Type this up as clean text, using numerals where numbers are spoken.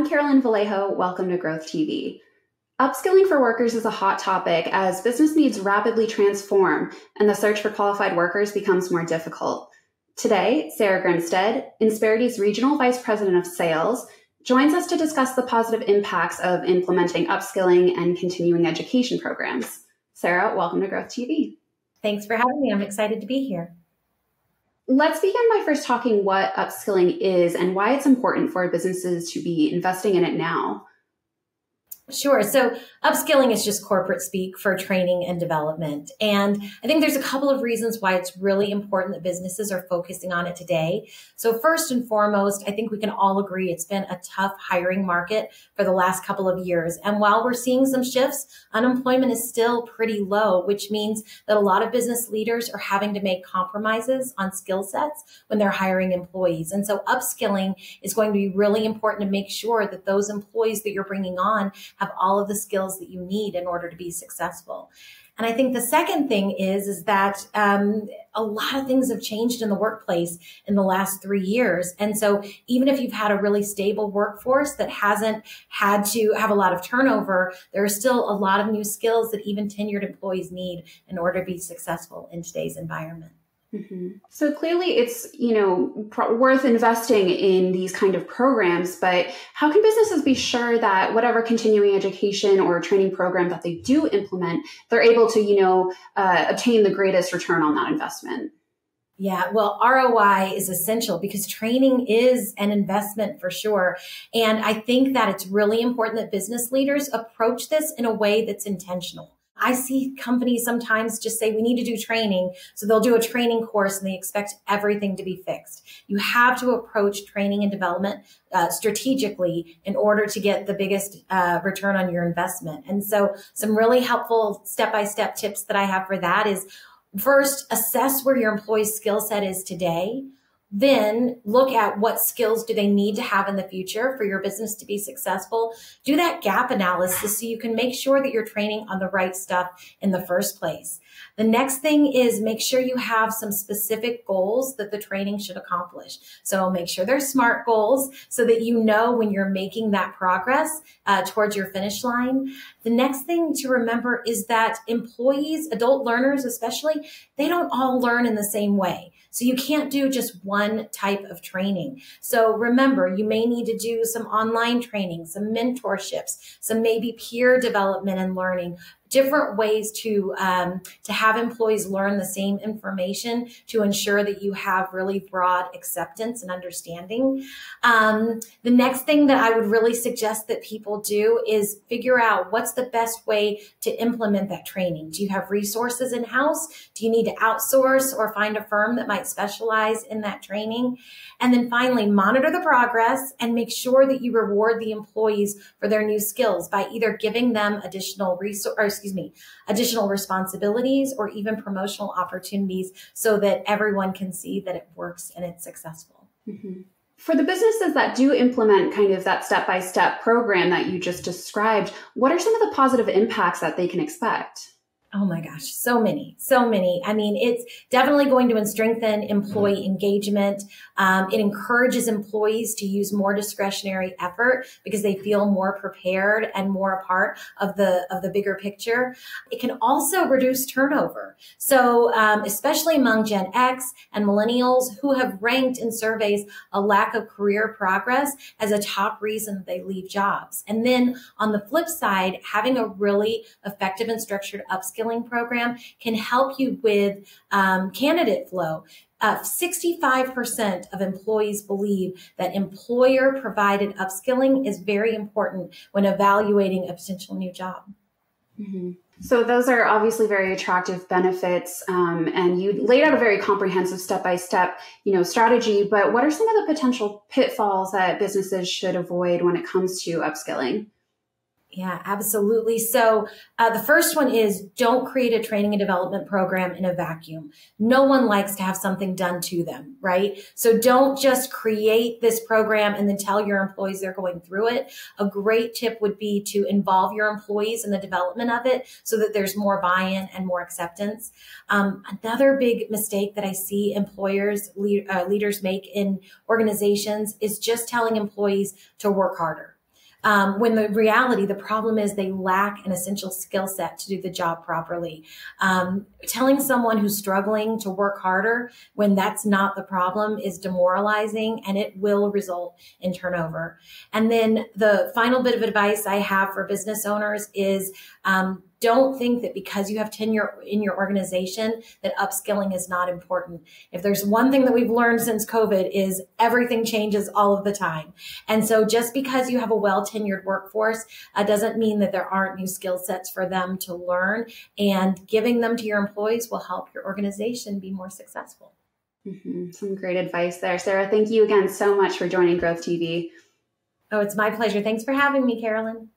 I'm Carolyn Vallejo. Welcome to GrowthTV. Upskilling for workers is a hot topic as business needs rapidly transform and the search for qualified workers becomes more difficult. Today, Sarah Grimstead, Insperity's Regional Vice President of Sales, joins us to discuss the positive impacts of implementing upskilling and continuing education programs. Sarah, welcome to GrowthTV. Thanks for having me. I'm excited to be here. Let's begin by first talking what upskilling is and why it's important for businesses to be investing in it now. Sure. So upskilling is just corporate speak for training and development. And I think there's a couple of reasons why it's really important that businesses are focusing on it today. So first and foremost, I think we can all agree it's been a tough hiring market for the last couple of years. And while we're seeing some shifts, unemployment is still pretty low, which means that a lot of business leaders are having to make compromises on skill sets when they're hiring employees. And so upskilling is going to be really important to make sure that those employees that you're bringing on have all of the skills that you need in order to be successful. And I think the second thing is that a lot of things have changed in the workplace in the last 3 years. And so even if you've had a really stable workforce that hasn't had to have a lot of turnover, there are still a lot of new skills that even tenured employees need in order to be successful in today's environment. Mm-hmm. So clearly it's, worth investing in these kind of programs, but how can businesses be sure that whatever continuing education or training program that they do implement, they're able to, obtain the greatest return on that investment? Yeah, well, ROI is essential because training is an investment for sure. And I think that it's really important that business leaders approach this in a way that's intentional. I see companies sometimes just say, we need to do training. So they'll do a training course and they expect everything to be fixed. You have to approach training and development strategically in order to get the biggest return on your investment. And so some really helpful step-by-step tips that I have for that is, first, assess where your employee's skill set is today. Then look at what skills do they need to have in the future for your business to be successful. Do that gap analysis so you can make sure that you're training on the right stuff in the first place. The next thing is make sure you have some specific goals that the training should accomplish. So make sure they're SMART goals so that you know when you're making that progress towards your finish line. The next thing to remember is that employees, adult learners especially, they don't all learn in the same way. So you can't do just one type of training. So remember, you may need to do some online training, some mentorships, some maybe peer development and learning, different ways to have employees learn the same information to ensure that you have really broad acceptance and understanding. The next thing that I would really suggest that people do is figure out what's the best way to implement that training. Do you have resources in-house? Do you need to outsource or find a firm that might specialize in that training? And then finally, monitor the progress and make sure that you reward the employees for their new skills by either giving them additional responsibilities or even promotional opportunities so that everyone can see that it works and it's successful. Mm-hmm. For the businesses that do implement kind of that step-by-step program that you just described, what are some of the positive impacts that they can expect? Oh my gosh, so many. I mean, it's definitely going to strengthen employee engagement. It encourages employees to use more discretionary effort because they feel more prepared and more a part of the bigger picture. It can also reduce turnover. So, especially among Gen X and millennials who have ranked in surveys a lack of career progress as a top reason that they leave jobs. And then on the flip side, having a really effective and structured upskilling program can help you with candidate flow. 65% of employees believe that employer-provided upskilling is very important when evaluating a potential new job. Mm-hmm. So those are obviously very attractive benefits, and you laid out a very comprehensive step-by-step, strategy. But what are some of the potential pitfalls that businesses should avoid when it comes to upskilling? Yeah, absolutely. So the first one is don't create a training and development program in a vacuum. No one likes to have something done to them, right? So don't just create this program and then tell your employees they're going through it. A great tip would be to involve your employees in the development of it so that there's more buy-in and more acceptance. Another big mistake that I see leaders make in organizations is just telling employees to work harder. when the reality, the problem is they lack an essential skill set to do the job properly. Telling someone who's struggling to work harder when that's not the problem is demoralizing, and it will result in turnover. And then the final bit of advice I have for business owners is don't think that because you have tenure in your organization that upskilling is not important. If there's one thing that we've learned since COVID is everything changes all of the time. And so just because you have a well-tenured workforce doesn't mean that there aren't new skill sets for them to learn, and giving them to your employees will help your organization be more successful. Mm-hmm. Some great advice there. Sarah, thank you again so much for joining Growth TV. Oh, it's my pleasure. Thanks for having me, Carolyn.